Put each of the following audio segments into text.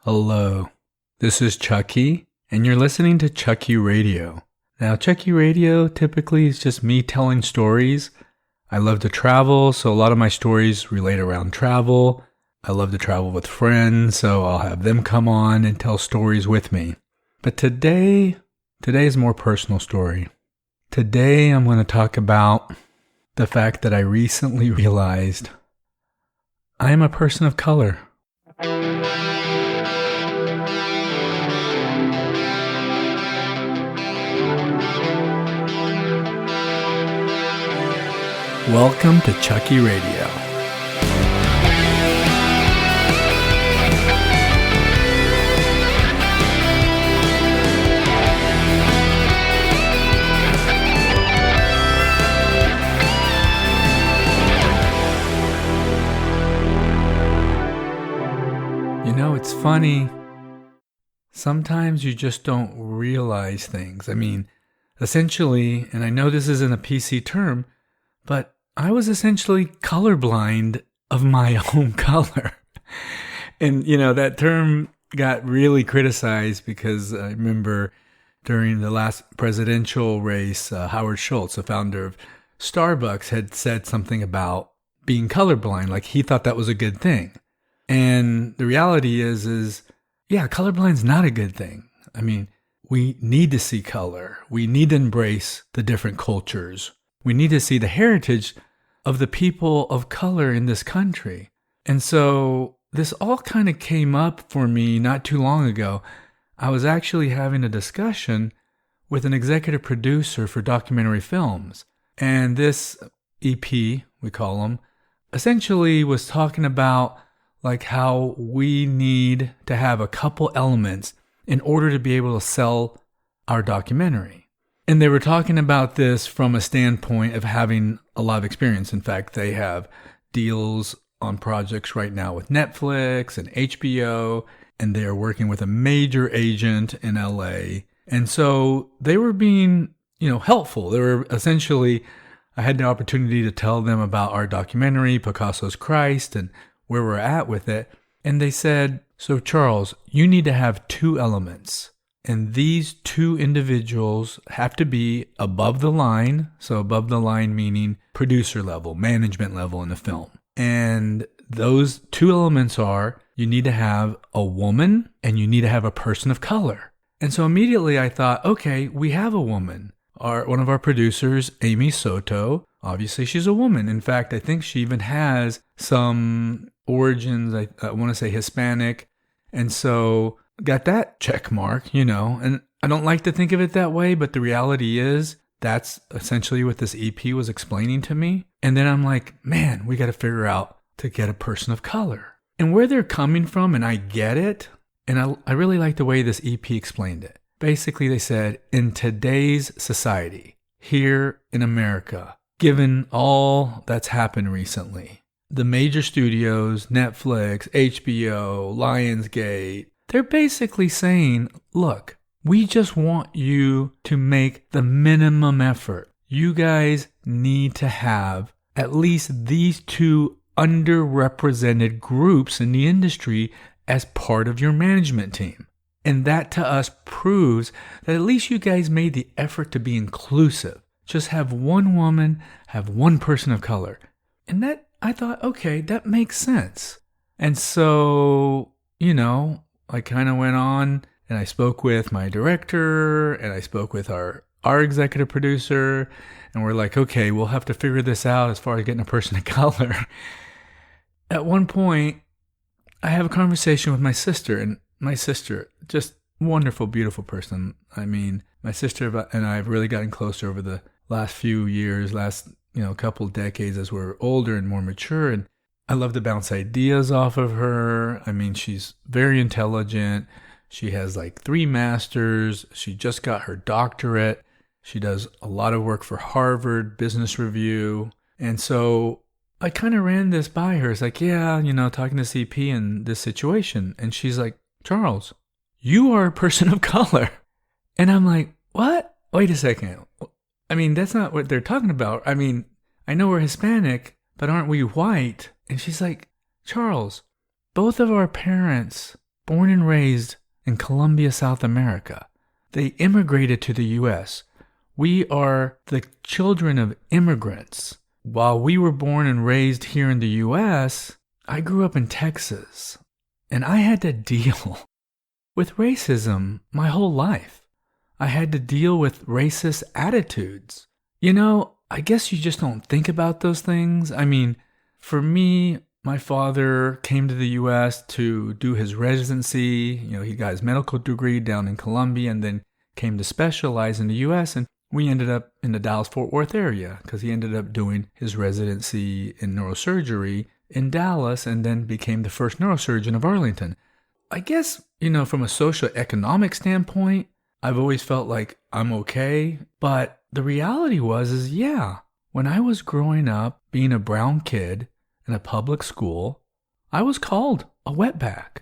Hello, this is Chucky, and you're listening to Chucky Radio. Now, Chucky Radio typically is just me telling stories. I love to travel, so a lot of my stories relate around travel. I love to travel with friends, so I'll have them come on and tell stories with me. But today is a more personal story. Today, I'm going to talk about the fact that I recently realized I am a person of color. Welcome to Chucky Radio. You know, it's funny. Sometimes you just don't realize things. I mean, essentially, and I know this isn't a PC term, but I was essentially colorblind of my own color. And, you know, that term got really criticized because I remember during the last presidential race, Howard Schultz, the founder of Starbucks, had said something about being colorblind, like he thought that was a good thing. And the reality is, yeah, colorblind's not a good thing. I mean, we need to see color. We need to embrace the different cultures. We need to see the heritage of the people of color in this country. And so this all kind of came up for me not too long ago. I was actually having a discussion with an executive producer for documentary films. And this EP, we call them, essentially was talking about like how we need to have a couple elements in order to be able to sell our documentary. And they were talking about this from a standpoint of having a lot of experience. In fact, they have deals on projects right now with Netflix and HBO, and they are working with a major agent in LA. And so they were being, helpful. They were essentially, I had the opportunity to tell them about our documentary, Picasso's Christ, and where we're at with it. And they said, so Charles, you need to have two elements. And these two individuals have to be above the line. So above the line meaning producer level, management level in the film. And those two elements are, you need to have a woman and you need to have a person of color. And so immediately I thought, okay, we have a woman. One of our producers, Amy Soto, obviously she's a woman. In fact, I think she even has some origins, I want to say Hispanic. And so got that check mark, and I don't like to think of it that way, but the reality is that's essentially what this EP was explaining to me. And then I'm like, man, we got to figure out to get a person of color. And where they're coming from, and I get it, and I really like the way this EP explained it. Basically, they said, in today's society, here in America, given all that's happened recently, the major studios, Netflix, HBO, Lionsgate, they're basically saying, look, we just want you to make the minimum effort. You guys need to have at least these two underrepresented groups in the industry as part of your management team. And that to us proves that at least you guys made the effort to be inclusive. Just have one woman, have one person of color. And that, I thought, okay, that makes sense. And so, I kind of went on and I spoke with my director and I spoke with our executive producer, and we're like, okay, we'll have to figure this out as far as getting a person of color. At one point, I have a conversation with my sister, and my sister, just wonderful, beautiful person. I mean, my sister and I have really gotten closer over the last few years, couple decades as we're older and more mature, and I love to bounce ideas off of her. I mean, she's very intelligent. She has like 3 masters. She just got her doctorate. She does a lot of work for Harvard Business Review. And so I kind of ran this by her. It's like, yeah, talking to CP in this situation. And she's like, Charles, you are a person of color. And I'm like, what? Wait a second. I mean, that's not what they're talking about. I mean, I know we're Hispanic, but aren't we white? And she's like, Charles, both of our parents born and raised in Colombia, South America. They immigrated to the U.S. We are the children of immigrants. While we were born and raised here in the U.S., I grew up in Texas, and I had to deal with racism my whole life. I had to deal with racist attitudes. I guess you just don't think about those things. I mean, for me, my father came to the U.S. to do his residency. He got his medical degree down in Colombia and then came to specialize in the U.S. And we ended up in the Dallas-Fort Worth area because he ended up doing his residency in neurosurgery in Dallas and then became the first neurosurgeon of Arlington. I guess, from a socioeconomic standpoint, I've always felt like I'm okay. But the reality was, when I was growing up, being a brown kid in a public school, I was called a wetback.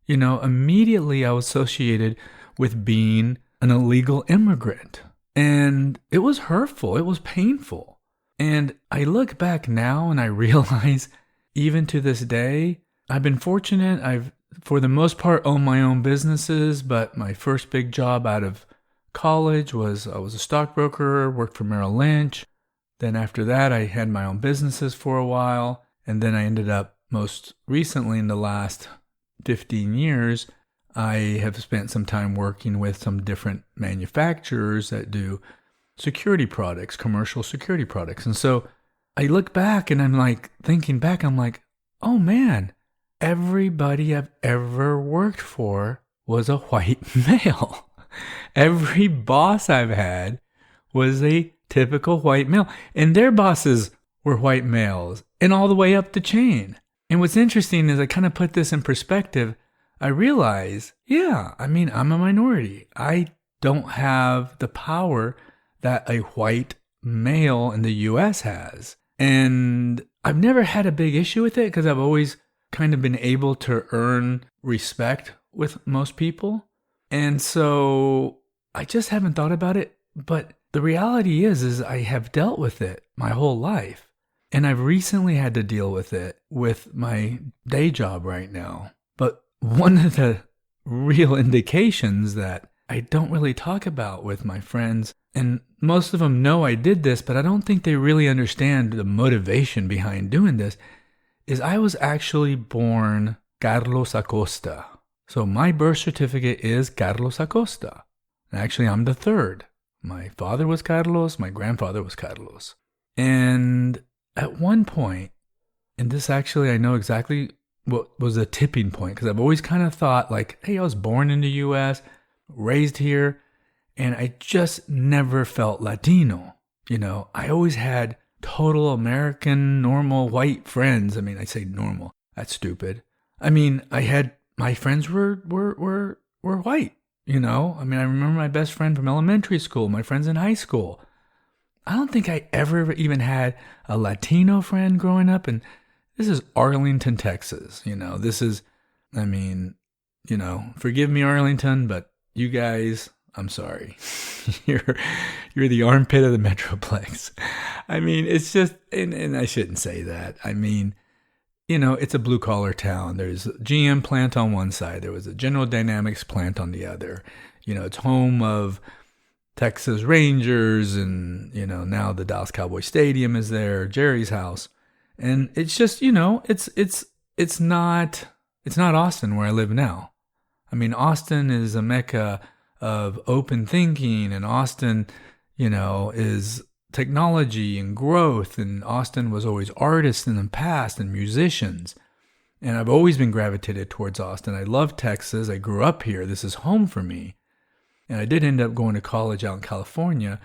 Immediately I was associated with being an illegal immigrant. And it was hurtful. It was painful. And I look back now and I realize, even to this day, I've been fortunate. I've, for the most part, owned my own businesses, but my first big job out of college was I was a stockbroker, worked for Merrill Lynch. Then after that, I had my own businesses for a while. And then I ended up, most recently in the last 15 years, I have spent some time working with some different manufacturers that do security products, commercial security products. And so I look back and I'm like, thinking back, I'm like, oh man, everybody I've ever worked for was a white male. Every boss I've had was a typical white male. And their bosses were white males and all the way up the chain. And what's interesting is I kind of put this in perspective. I realize, I'm a minority. I don't have the power that a white male in the U.S. has. And I've never had a big issue with it because I've always kind of been able to earn respect with most people. And so I just haven't thought about it. But the reality is I have dealt with it my whole life. And I've recently had to deal with it with my day job right now. But one of the real indications that I don't really talk about with my friends, and most of them know I did this, but I don't think they really understand the motivation behind doing this, is I was actually born Carlos Acosta. So my birth certificate is Carlos Acosta. Actually, I'm the third. My father was Carlos, my grandfather was Carlos. And at one point, and this actually I know exactly what was a tipping point, because I've always kind of thought like, hey, I was born in the U.S., raised here, and I just never felt Latino. I always had total American, normal, white friends. I mean, I say normal. That's stupid. I mean, I had, my friends were white, I mean, I remember my best friend from elementary school, my friends in high school. I don't think I ever even had a Latino friend growing up, and this is Arlington, Texas. This is, I mean, forgive me, Arlington, but you guys, I'm sorry. You're the armpit of the Metroplex. I mean, it's just, and I shouldn't say that. I mean, it's a blue collar town. There's a GM plant on one side. There was a General Dynamics plant on the other. It's home of Texas Rangers, and, now the Dallas Cowboy Stadium is there, Jerry's house. And it's just, it's not Austin where I live now. I mean, Austin is a mecca of open thinking, and Austin, is technology and growth. And Austin was always artists in the past and musicians. And I've always been gravitated towards Austin. I love Texas. I grew up here. This is home for me. And I did end up going to college out in California,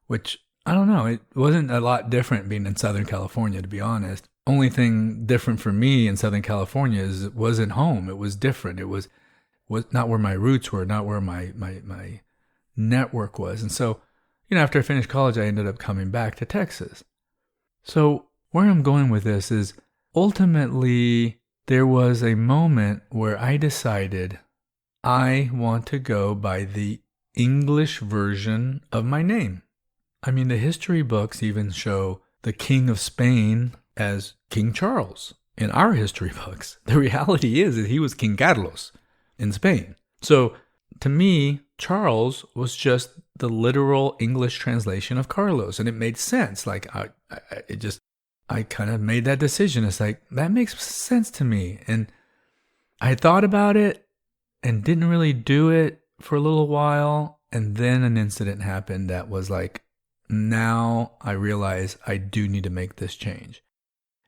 which, I don't know, it wasn't a lot different being in Southern California, to be honest. Only thing different for me in Southern California is it wasn't home. It was different. It was not where my roots were, not where my network was. And so, after I finished college, I ended up coming back to Texas. So where I'm going with this is, ultimately, there was a moment where I decided I want to go by the English version of my name. I mean, the history books even show the King of Spain as King Charles in our history books. The reality is that he was King Carlos. in Spain. So to me, Charles was just the literal English translation of Carlos, and it made sense. Like I kind of made that decision. It's like, that makes sense to me. And I thought about it and didn't really do it for a little while. And then an incident happened that was like, now I realize I do need to make this change.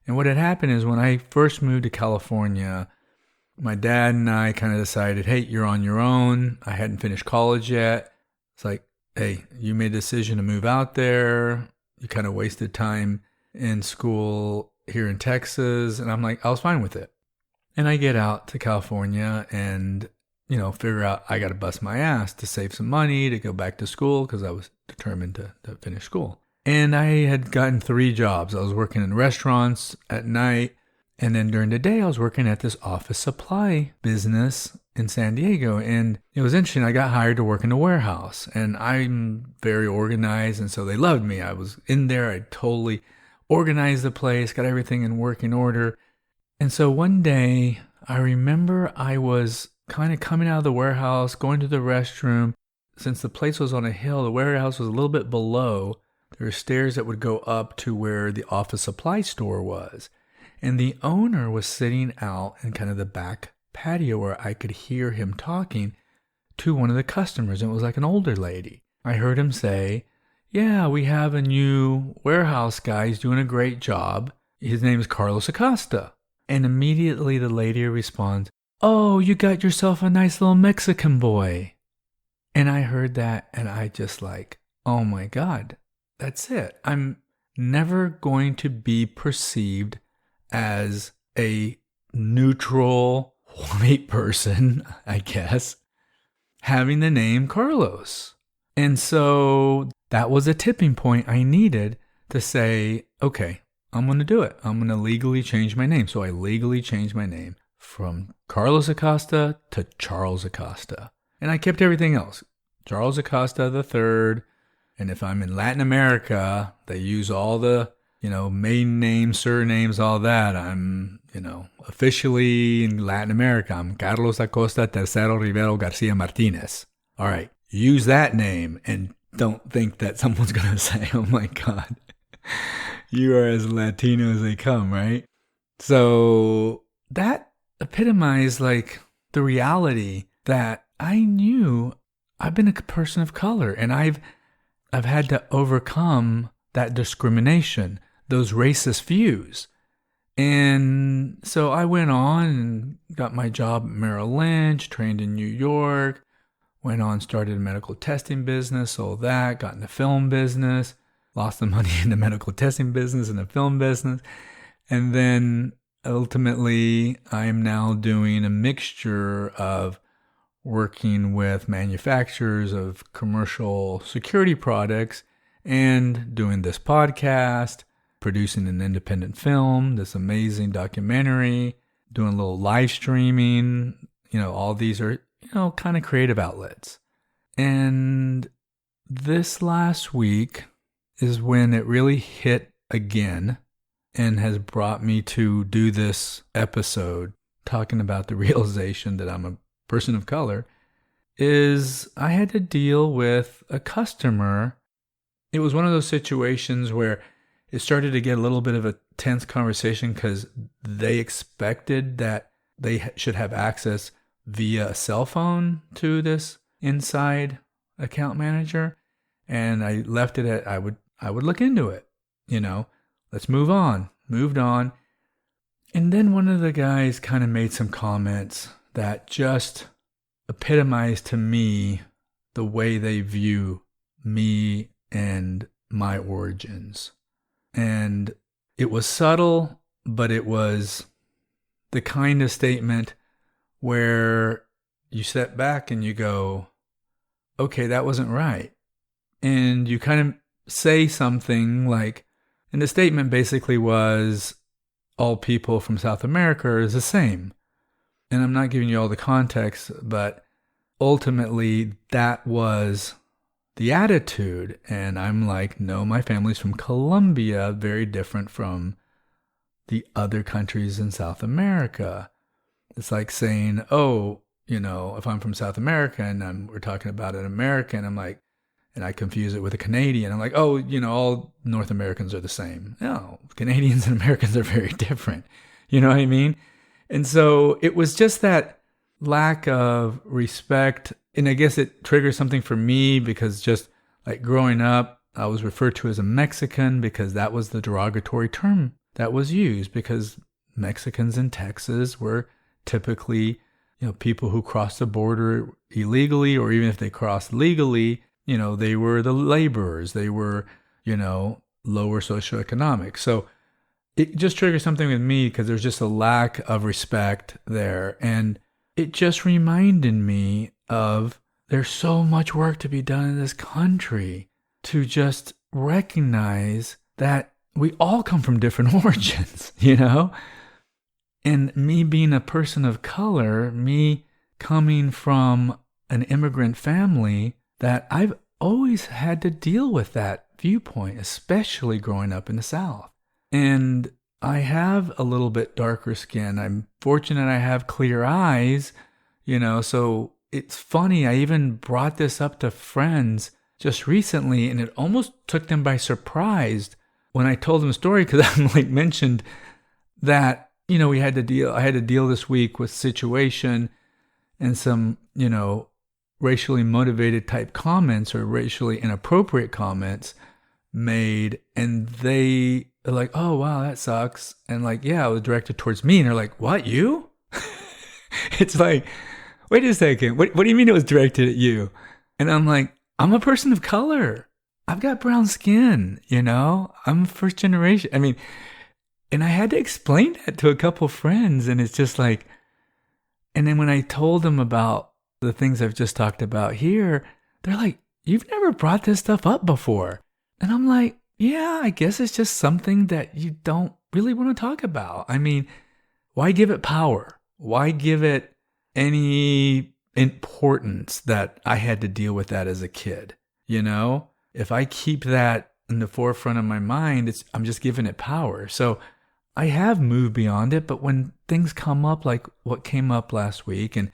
And what had happened is when I first moved to California, my dad and I kind of decided, hey, you're on your own. I hadn't finished college yet. It's like, hey, you made a decision to move out there. You kind of wasted time in school here in Texas. And I'm like, I was fine with it. And I get out to California and, figure out I got to bust my ass to save some money to go back to school because I was determined to finish school. And I had gotten 3 jobs. I was working in restaurants at night. And then during the day, I was working at this office supply business in San Diego. And it was interesting. I got hired to work in a warehouse. And I'm very organized. And so they loved me. I was in there. I totally organized the place, got everything in working order. And so one day, I remember I was kind of coming out of the warehouse, going to the restroom. Since the place was on a hill, the warehouse was a little bit below. There were stairs that would go up to where the office supply store was. And the owner was sitting out in kind of the back patio where I could hear him talking to one of the customers. And it was like an older lady. I heard him say, yeah, we have a new warehouse guy. He's doing a great job. His name is Carlos Acosta. And immediately the lady responds, oh, you got yourself a nice little Mexican boy. And I heard that and I just like, oh my God, that's it. I'm never going to be perceived as a neutral white person, I guess, having the name Carlos. And so that was a tipping point I needed to say, okay, I'm going to do it. I'm going to legally change my name. So I legally changed my name from Carlos Acosta to Charles Acosta. And I kept everything else. Charles Acosta III. And if I'm in Latin America, they use all the, maiden names, surnames, all that. I'm, officially in Latin America, I'm Carlos Acosta Tercero Rivero Garcia Martinez. All right, use that name and don't think that someone's going to say, oh my God, you are as Latino as they come, right? So that epitomized like the reality that I knew I've been a person of color and I've had to overcome that discrimination, those racist views. And so I went on and got my job at Merrill Lynch, trained in New York, went on, started a medical testing business, sold that, got in the film business, lost the money in the medical testing business and the film business. And then ultimately, I am now doing a mixture of working with manufacturers of commercial security products and doing this podcast, producing an independent film, this amazing documentary, doing a little live streaming. All these are, kind of creative outlets. And this last week is when it really hit again and has brought me to do this episode talking about the realization that I'm a person of color, is I had to deal with a customer. It was one of those situations where it started to get a little bit of a tense conversation because they expected that they should have access via a cell phone to this inside account manager. And I left it at, I would look into it, let's move on, moved on. And then one of the guys kind of made some comments that just epitomized to me the way they view me and my origins. And it was subtle, but it was the kind of statement where you step back and you go, okay, that wasn't right. And you kind of say something like, and the statement basically was, all people from South America are the same. And I'm not giving you all the context, but ultimately that was the attitude. And I'm like, no, my family's from Colombia, very different from the other countries in South America. It's like saying, oh, if I'm from South America and we're talking about an American, I'm like, and I confuse it with a Canadian. I'm like, oh, all North Americans are the same. No, Canadians and Americans are very different. You know what I mean? And so it was just that lack of respect. And I guess it triggers something for me because just like growing up, I was referred to as a Mexican because that was the derogatory term that was used, because Mexicans in Texas were typically, people who crossed the border illegally, or even if they crossed legally, they were the laborers. They were, lower socioeconomic. So it just triggered something with me because there's just a lack of respect there. And it just reminded me of there's so much work to be done in this country to just recognize that we all come from different origins, And me being a person of color, me coming from an immigrant family, that I've always had to deal with that viewpoint, especially growing up in the South. And I have a little bit darker skin. I'm fortunate I have clear eyes, so it's funny. I even brought this up to friends just recently, and it almost took them by surprise when I told them the story, because I mentioned that, I had to deal this week with situation and some, racially motivated type comments or racially inappropriate comments made, and they are like, oh, wow, that sucks. And yeah, it was directed towards me. And they're like, what, you? It's like, wait a second. What do you mean it was directed at you? And I'm like, I'm a person of color. I've got brown skin, I'm first generation. And I had to explain that to a couple friends. And it's just like, and then when I told them about the things I've just talked about here, they're like, you've never brought this stuff up before. And I'm like, yeah, I guess it's just something that you don't really want to talk about. Why give it power? Why give it any importance that I had to deal with that as a kid? If I keep that in the forefront of my mind, I'm just giving it power. So I have moved beyond it, but when things come up like what came up last week, and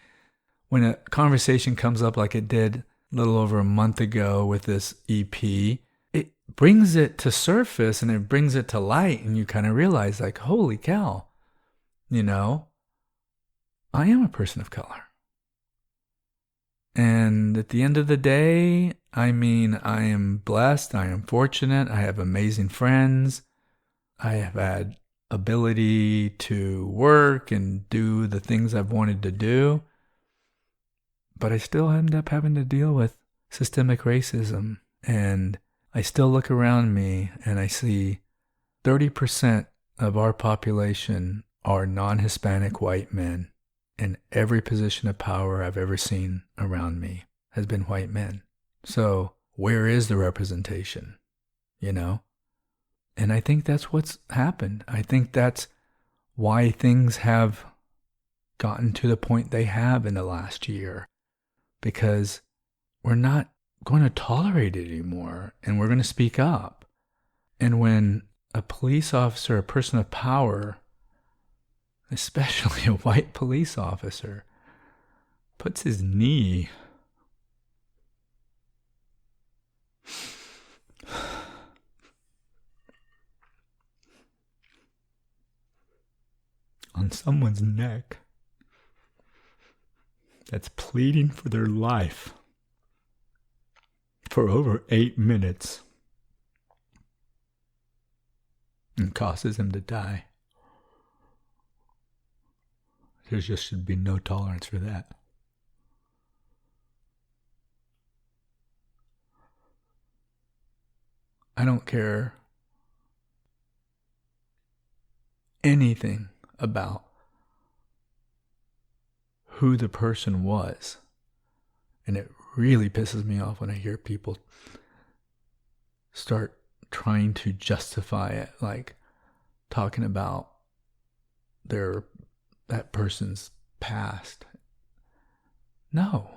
when a conversation comes up like it did a little over a month ago with this EP, it brings it to surface and it brings it to light, and you kind of realize like, holy cow, I am a person of color. And at the end of the day, I am blessed, I am fortunate, I have amazing friends, I have had ability to work and do the things I've wanted to do, but I still end up having to deal with systemic racism. And I still look around me and I see 30% of our population are non-Hispanic white men. And every position of power I've ever seen around me has been white men. So where is the representation? And I think that's what's happened. I think that's why things have gotten to the point they have in the last year. Because we're not going to tolerate it anymore, and we're going to speak up. And when a police officer, a person of power, especially a white police officer, puts his knee on someone's neck that's pleading for their life for over 8 minutes and causes him to die, there just should be no tolerance for that. I don't care anything about who the person was. And it really pisses me off when I hear people start trying to justify it, like talking about that person's past. No.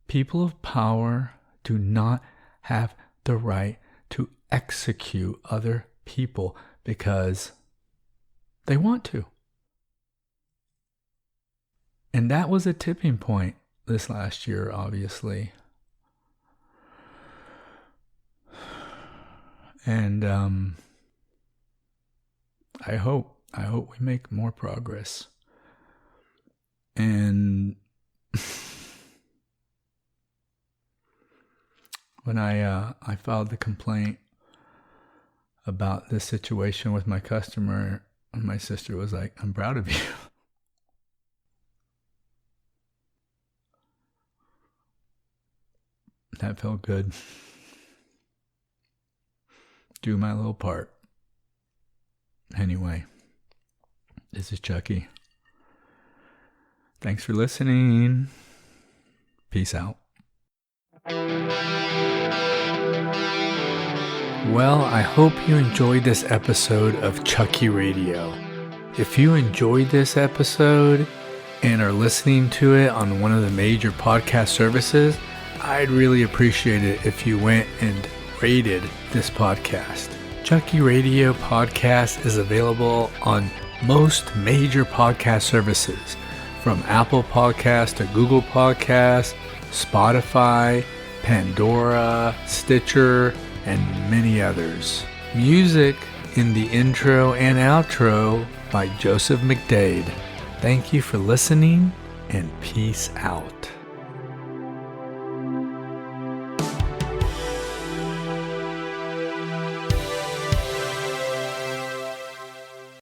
People of power do not have the right to execute other people because They want to. And that was a tipping point this last year, obviously. And I hope we make more progress. And when I filed the complaint about this situation with my customer, my sister was like, "I'm proud of you." That felt good. Do my little part. Anyway, this is Chucky. Thanks for listening. Peace out. Well, I hope you enjoyed this episode of Chucky Radio. If you enjoyed this episode and are listening to it on one of the major podcast services, I'd really appreciate it if you went and rated this podcast. Chucky Radio Podcast is available on most major podcast services, from Apple Podcasts to Google Podcasts, Spotify, Pandora, Stitcher, and many others. Music in the intro and outro by Joseph McDade. Thank you for listening, and peace out.